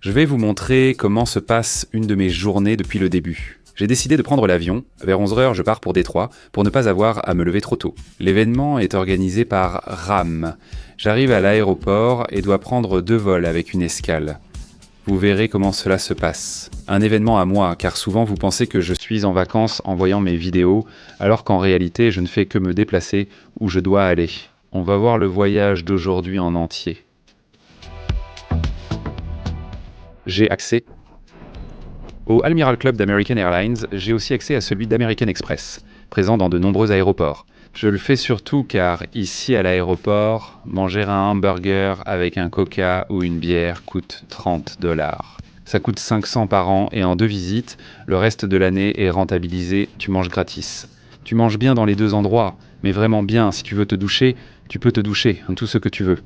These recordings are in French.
Je vais vous montrer comment se passe une de mes journées depuis le début. J'ai décidé de prendre l'avion. Vers 11h, je pars pour Détroit pour ne pas avoir à me lever trop tôt. L'événement est organisé par RAM. J'arrive à l'aéroport et dois prendre 2 vols avec une escale. Vous verrez comment cela se passe. Un événement à moi, car souvent vous pensez que je suis en vacances en voyant mes vidéos, alors qu'en réalité je ne fais que me déplacer où je dois aller. On va voir le voyage d'aujourd'hui en entier. J'ai accès au Admiral Club d'American Airlines, j'ai aussi accès à celui d'American Express, présent dans de nombreux aéroports. Je le fais surtout car ici à l'aéroport, manger un hamburger avec un coca ou une bière coûte 30$. Ça coûte 500 par an et en 2 visites, le reste de l'année est rentabilisé, tu manges gratis. Tu manges bien dans les 2 endroits, mais vraiment bien, si tu veux te doucher, tu peux te doucher, tout ce que tu veux.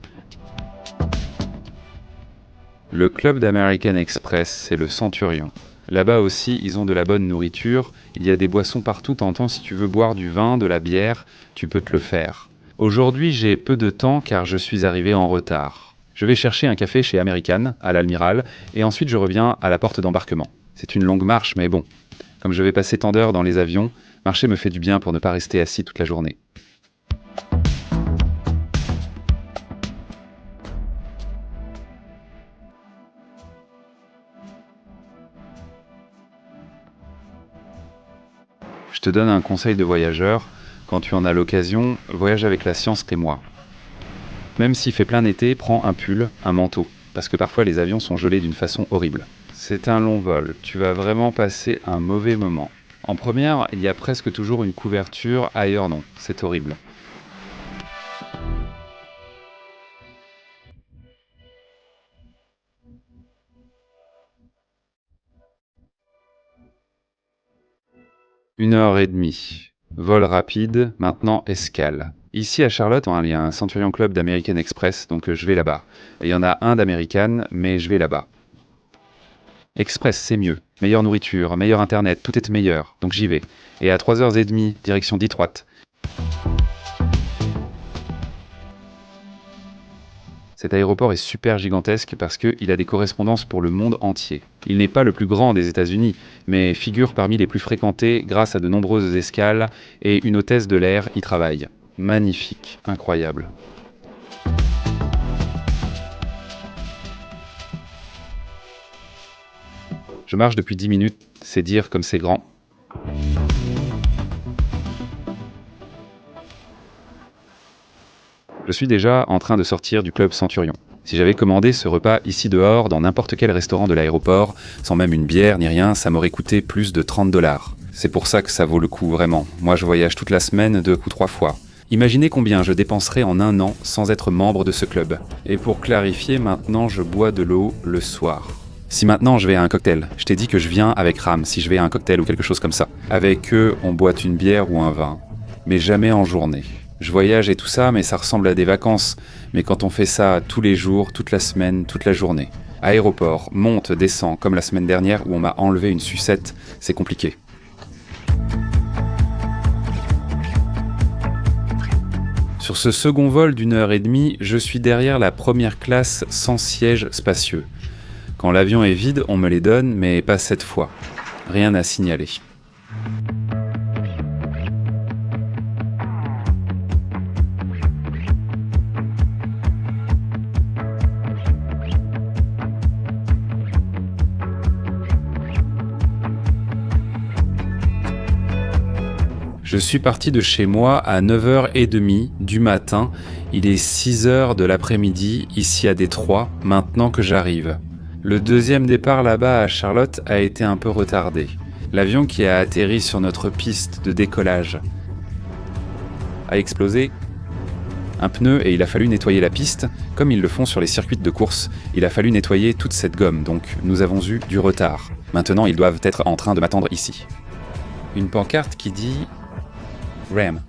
Le club d'American Express, c'est le Centurion. Là-bas aussi, ils ont de la bonne nourriture, il y a des boissons partout, t'entends, si tu veux boire du vin, de la bière, tu peux te le faire. Aujourd'hui, j'ai peu de temps car je suis arrivé en retard. Je vais chercher un café chez American, à l'Admiral, et ensuite je reviens à la porte d'embarquement. C'est une longue marche, mais bon. Comme je vais passer tant d'heures dans les avions, marcher me fait du bien pour ne pas rester assis toute la journée. Je te donne un conseil de voyageur, quand tu en as l'occasion, voyage avec la science et moi. Même s'il fait plein été, prends un pull, un manteau, parce que parfois les avions sont gelés d'une façon horrible. C'est un long vol, tu vas vraiment passer un mauvais moment. En première, il y a presque toujours une couverture, ailleurs non, c'est horrible. Une heure et demie. Vol rapide, maintenant escale. Ici à Charlotte, il y a un Centurion Club d'American Express, donc je vais là-bas. Il y en a un d'American, mais je vais là-bas. Express, c'est mieux. Meilleure nourriture, meilleur internet, tout est meilleur, donc j'y vais. Et à 3h30, direction Detroit. Cet aéroport est super gigantesque parce qu'il a des correspondances pour le monde entier. Il n'est pas le plus grand des États-Unis, mais figure parmi les plus fréquentés grâce à de nombreuses escales et une hôtesse de l'air y travaille. Magnifique, incroyable. Je marche depuis 10 minutes, c'est dire comme c'est grand. Je suis déjà en train de sortir du club Centurion. Si j'avais commandé ce repas ici dehors, dans n'importe quel restaurant de l'aéroport, sans même une bière ni rien, ça m'aurait coûté plus de 30$. C'est pour ça que ça vaut le coup vraiment. Moi je voyage toute la semaine 2 ou 3 fois. Imaginez combien je dépenserais en un an sans être membre de ce club. Et pour clarifier, maintenant je bois de l'eau le soir. Si maintenant je vais à un cocktail, je t'ai dit que je viens avec RAM, si je vais à un cocktail ou quelque chose comme ça. Avec eux, on boit une bière ou un vin. Mais jamais en journée. Je voyage et tout ça, mais ça ressemble à des vacances. Mais quand on fait ça tous les jours, toute la semaine, toute la journée. Aéroport, monte, descend, comme la semaine dernière où on m'a enlevé une sucette, c'est compliqué. Sur ce second vol d'une heure et demie, je suis derrière la première classe sans siège spacieux. Quand l'avion est vide, on me les donne, mais pas cette fois. Rien à signaler. Je suis parti de chez moi à 9h30 du matin. Il est 6h de l'après-midi, ici à Détroit, maintenant que j'arrive. Le deuxième départ là-bas à Charlotte a été un peu retardé. L'avion qui a atterri sur notre piste de décollage a explosé un pneu et il a fallu nettoyer la piste. Comme ils le font sur les circuits de course, il a fallu nettoyer toute cette gomme, donc nous avons eu du retard. Maintenant, ils doivent être en train de m'attendre ici. Une pancarte qui dit RAM.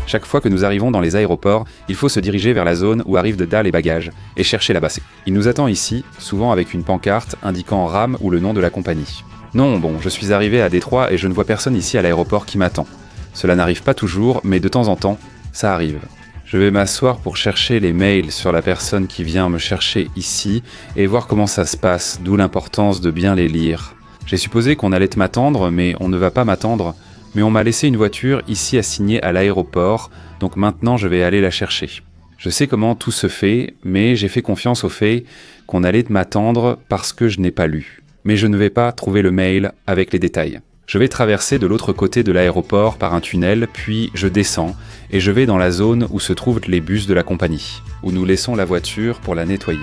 Chaque fois que nous arrivons dans les aéroports, il faut se diriger vers la zone où arrivent de les bagages et chercher là-bas. Il nous attend ici, souvent avec une pancarte indiquant RAM ou le nom de la compagnie. Non, bon, je suis arrivé à Détroit et je ne vois personne ici à l'aéroport qui m'attend. Cela n'arrive pas toujours, mais de temps en temps, ça arrive. Je vais m'asseoir pour chercher les mails sur la personne qui vient me chercher ici et voir comment ça se passe, d'où l'importance de bien les lire. J'ai supposé qu'on allait m'attendre, mais on ne va pas m'attendre. Mais on m'a laissé une voiture ici assignée à l'aéroport, donc maintenant je vais aller la chercher. Je sais comment tout se fait, mais j'ai fait confiance au fait qu'on allait m'attendre parce que je n'ai pas lu. Mais je ne vais pas trouver le mail avec les détails. Je vais traverser de l'autre côté de l'aéroport par un tunnel, puis je descends et je vais dans la zone où se trouvent les bus de la compagnie, où nous laissons la voiture pour la nettoyer.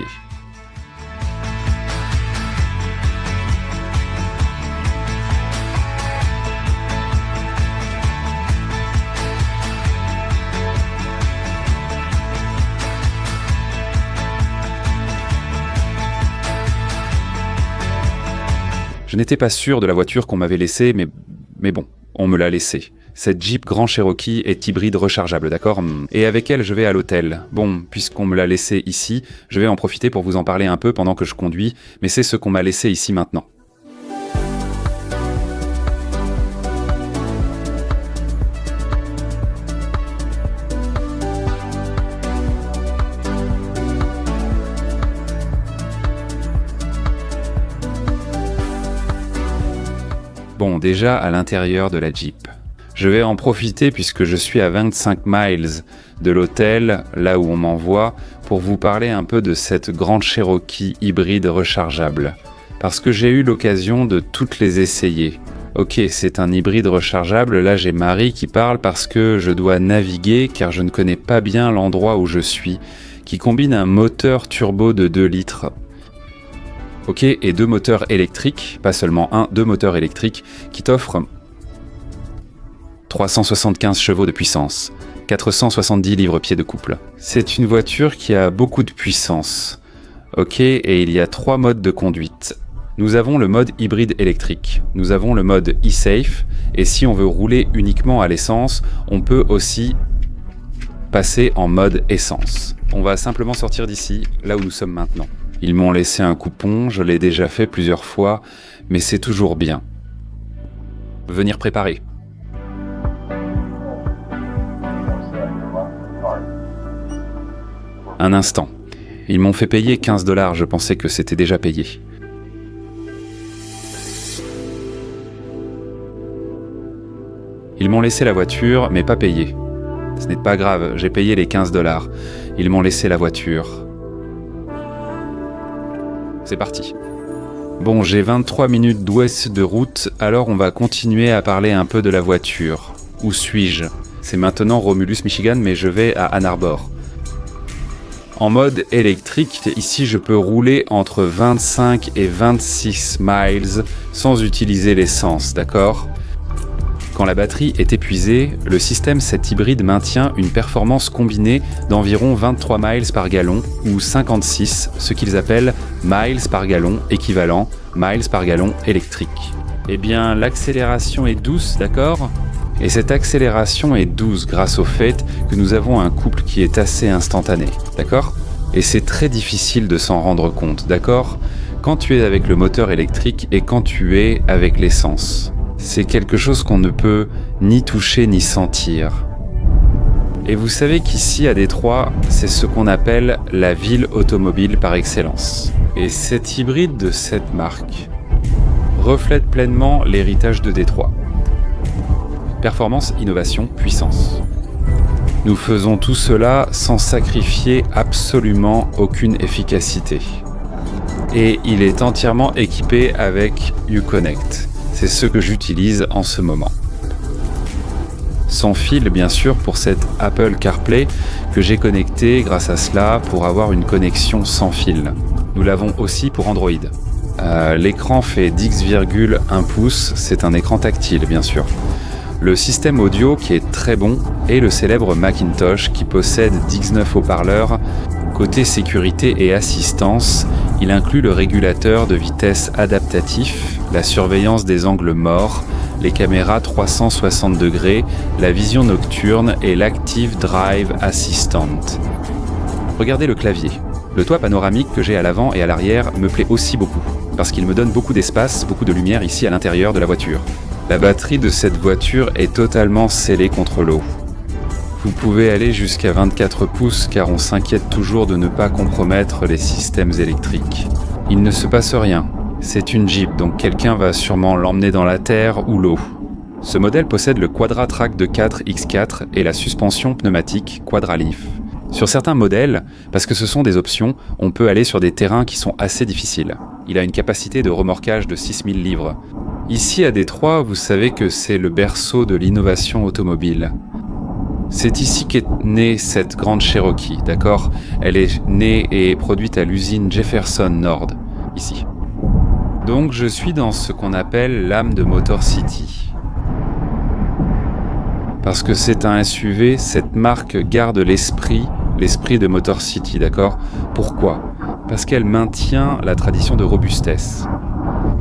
Je n'étais pas sûr de la voiture qu'on m'avait laissée, mais bon, on me l'a laissée. Cette Jeep Grand Cherokee est hybride rechargeable, d'accord ? Et avec elle, je vais à l'hôtel. Bon, puisqu'on me l'a laissée ici, je vais en profiter pour vous en parler un peu pendant que je conduis, mais c'est ce qu'on m'a laissé ici maintenant. Bon, déjà à l'intérieur de la Jeep. Je vais en profiter puisque je suis à 25 miles de l'hôtel, là où on m'envoie, pour vous parler un peu de cette grande Cherokee hybride rechargeable. Parce que j'ai eu l'occasion de toutes les essayer. Ok, c'est un hybride rechargeable, là j'ai Marie qui parle parce que je dois naviguer car je ne connais pas bien l'endroit où je suis, qui combine un moteur turbo de 2 litres. Ok, et 2 moteurs électriques, pas seulement un, 2 moteurs électriques qui t'offrent 375 chevaux de puissance, 470 livres-pieds de couple. C'est une voiture qui a beaucoup de puissance. Ok, et il y a 3 modes de conduite. Nous avons le mode hybride électrique, nous avons le mode e-safe, et si on veut rouler uniquement à l'essence, on peut aussi passer en mode essence. On va simplement sortir d'ici, là où nous sommes maintenant. Ils m'ont laissé un coupon, je l'ai déjà fait plusieurs fois, mais c'est toujours bien. Venir préparer. Un instant. Ils m'ont fait payer 15 $, je pensais que c'était déjà payé. Ils m'ont laissé la voiture, mais pas payé. Ce n'est pas grave, j'ai payé les 15 $. Ils m'ont laissé la voiture. C'est parti. Bon, j'ai 23 minutes d'ouest de route, alors on va continuer à parler un peu de la voiture. Où suis-je ? C'est maintenant Romulus, Michigan, mais je vais à Ann Arbor. En mode électrique, ici je peux rouler entre 25 et 26 miles sans utiliser l'essence, d'accord ? Quand la batterie est épuisée, le système 7 hybride maintient une performance combinée d'environ 23 miles par gallon ou 56, ce qu'ils appellent miles par gallon équivalent miles par gallon électrique. Eh bien, l'accélération est douce, d'accord ? Et cette accélération est douce grâce au fait que nous avons un couple qui est assez instantané, d'accord ? Et c'est très difficile de s'en rendre compte, d'accord ? Quand tu es avec le moteur électrique et quand tu es avec l'essence. C'est quelque chose qu'on ne peut ni toucher ni sentir. Et vous savez qu'ici à Détroit, c'est ce qu'on appelle la ville automobile par excellence. Et cet hybride de cette marque reflète pleinement l'héritage de Détroit. Performance, innovation, puissance. Nous faisons tout cela sans sacrifier absolument aucune efficacité. Et il est entièrement équipé avec Uconnect. C'est ce que j'utilise en ce moment. Sans fil, bien sûr, pour cette Apple CarPlay que j'ai connecté grâce à cela pour avoir une connexion sans fil. Nous l'avons aussi pour Android. L'écran fait 10,1 pouces, c'est un écran tactile, bien sûr. Le système audio qui est très bon est le célèbre Macintosh qui possède 19 haut-parleurs. Côté sécurité et assistance, il inclut le régulateur de vitesse adaptatif, la surveillance des angles morts, les caméras 360 degrés, la vision nocturne et l'Active Drive Assistant. Regardez le clavier. Le toit panoramique que j'ai à l'avant et à l'arrière me plaît aussi beaucoup, parce qu'il me donne beaucoup d'espace, beaucoup de lumière ici à l'intérieur de la voiture. La batterie de cette voiture est totalement scellée contre l'eau. Vous pouvez aller jusqu'à 24 pouces car on s'inquiète toujours de ne pas compromettre les systèmes électriques. Il ne se passe rien. C'est une Jeep, donc quelqu'un va sûrement l'emmener dans la terre ou l'eau. Ce modèle possède le Quadra-Trac de 4x4 et la suspension pneumatique Quadraleaf. Sur certains modèles, parce que ce sont des options, on peut aller sur des terrains qui sont assez difficiles. Il a une capacité de remorquage de 6000 livres. Ici à Détroit, vous savez que c'est le berceau de l'innovation automobile. C'est ici qu'est née cette grande Cherokee, d'accord? Elle est née et produite à l'usine Jefferson Nord, ici. Donc je suis dans ce qu'on appelle l'âme de Motor City. Parce que c'est un SUV, cette marque garde l'esprit de Motor City, d'accord? Pourquoi? Parce qu'elle maintient la tradition de robustesse.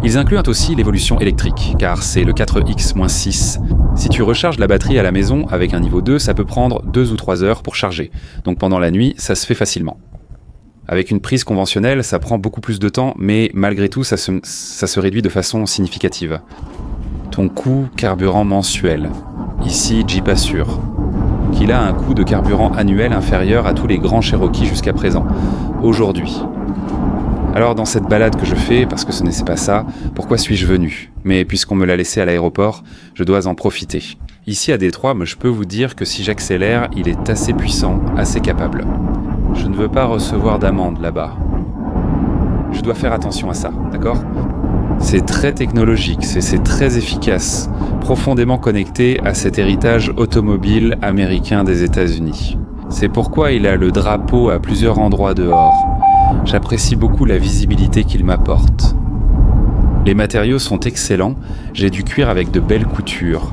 Ils incluent aussi l'évolution électrique, car c'est le 4X-6. Si tu recharges la batterie à la maison avec un niveau 2, ça peut prendre 2 ou 3 heures pour charger. Donc pendant la nuit, ça se fait facilement. Avec une prise conventionnelle, ça prend beaucoup plus de temps, mais malgré tout, ça se réduit de façon significative. Ton coût carburant mensuel. Ici, Jeep assure qu'il a un coût de carburant annuel inférieur à tous les grands Cherokee jusqu'à présent, aujourd'hui. Alors dans cette balade que je fais, parce que ce n'est pas ça, pourquoi suis-je venu? Mais puisqu'on me l'a laissé à l'aéroport, je dois en profiter. Ici à Détroit, je peux vous dire que si j'accélère, il est assez puissant, assez capable. Je ne veux pas recevoir d'amende là-bas. Je dois faire attention à ça, d'accord? C'est très technologique, c'est très efficace, profondément connecté à cet héritage automobile américain des États-Unis. C'est pourquoi il a le drapeau à plusieurs endroits dehors. J'apprécie beaucoup la visibilité qu'il m'apporte. Les matériaux sont excellents, j'ai du cuir avec de belles coutures.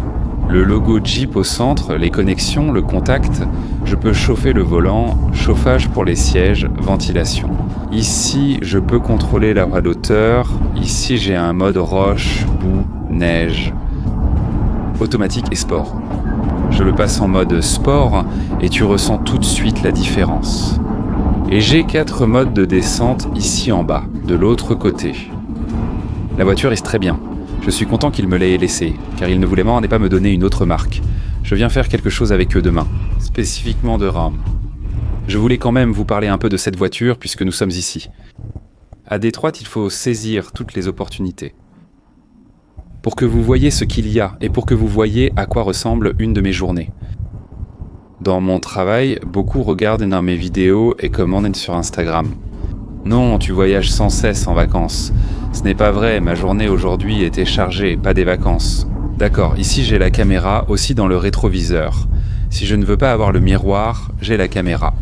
Le logo Jeep au centre, les connexions, le contact, je peux chauffer le volant, chauffage pour les sièges, ventilation. Ici, je peux contrôler la voie d'auteur, ici j'ai un mode roche, boue, neige. Automatique et sport. Je le passe en mode sport et tu ressens tout de suite la différence. Et j'ai 4 modes de descente ici en bas, de l'autre côté. La voiture est très bien. Je suis content qu'il me l'ait laissé, car il ne voulait pas me donner une autre marque. Je viens faire quelque chose avec eux demain, spécifiquement de RAM. Je voulais quand même vous parler un peu de cette voiture puisque nous sommes ici. À Détroit, il faut saisir toutes les opportunités. Pour que vous voyez ce qu'il y a et pour que vous voyez à quoi ressemble une de mes journées. Dans mon travail, beaucoup regardent dans mes vidéos et commandent sur Instagram. Non, tu voyages sans cesse en vacances. Ce n'est pas vrai, ma journée aujourd'hui était chargée, pas des vacances. D'accord, ici j'ai la caméra aussi dans le rétroviseur. Si je ne veux pas avoir le miroir, j'ai la caméra.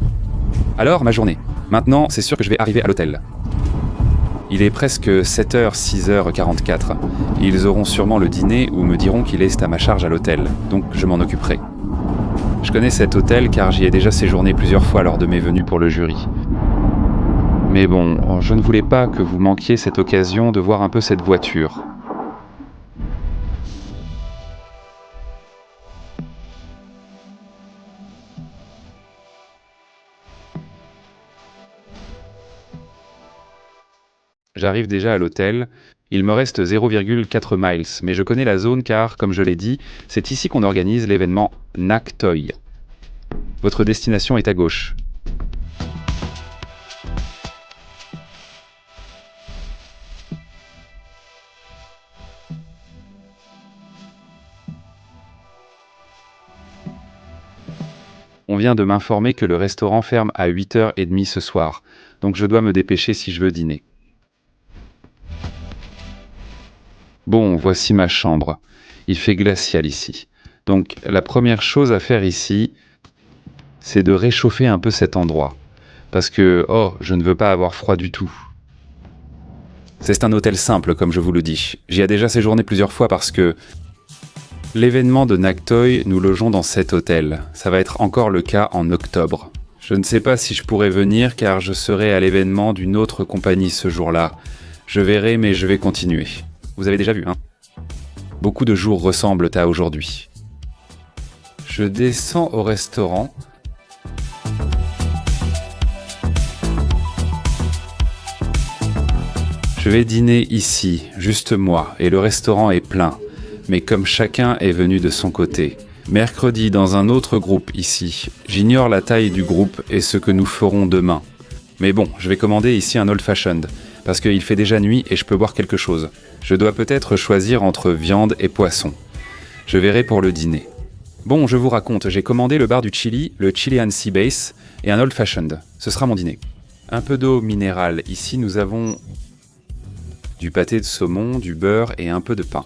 Alors, ma journée. Maintenant, c'est sûr que je vais arriver à l'hôtel. Il est presque 7h, 6h44. Ils auront sûrement le dîner ou me diront qu'il est à ma charge à l'hôtel, donc je m'en occuperai. Je connais cet hôtel car j'y ai déjà séjourné plusieurs fois lors de mes venues pour le jury. Mais bon, je ne voulais pas que vous manquiez cette occasion de voir un peu cette voiture. J'arrive déjà à l'hôtel. Il me reste 0,4 miles, mais je connais la zone car, comme je l'ai dit, c'est ici qu'on organise l'événement NACTOY. Votre destination est à gauche. On vient de m'informer que le restaurant ferme à 8h30 ce soir, donc je dois me dépêcher si je veux dîner. Bon, voici ma chambre. Il fait glacial ici. Donc la première chose à faire ici, c'est de réchauffer un peu cet endroit. Parce que, je ne veux pas avoir froid du tout. C'est un hôtel simple, comme je vous le dis. J'y ai déjà séjourné plusieurs fois parce que l'événement de NACTOY, nous logeons dans cet hôtel. Ça va être encore le cas en octobre. Je ne sais pas si je pourrai venir car je serai à l'événement d'une autre compagnie ce jour-là. Je verrai, mais je vais continuer. Vous avez déjà vu, hein? Beaucoup de jours ressemblent à aujourd'hui. Je descends au restaurant. Je vais dîner ici, juste moi, et le restaurant est plein. Mais comme chacun est venu de son côté, Mercredi, dans un autre groupe, ici. J'ignore la taille du groupe et ce que nous ferons demain. Mais bon, je vais commander ici un old fashioned, parce qu'il fait déjà nuit et je peux boire quelque chose. Je dois peut-être choisir entre viande et poisson. Je verrai pour le dîner. Bon, je vous raconte, j'ai commandé le bar du Chili, le Chilean Sea Base, et un old fashioned. Ce sera mon dîner. Un peu d'eau minérale. Ici, nous avons du pâté de saumon, du beurre et un peu de pain.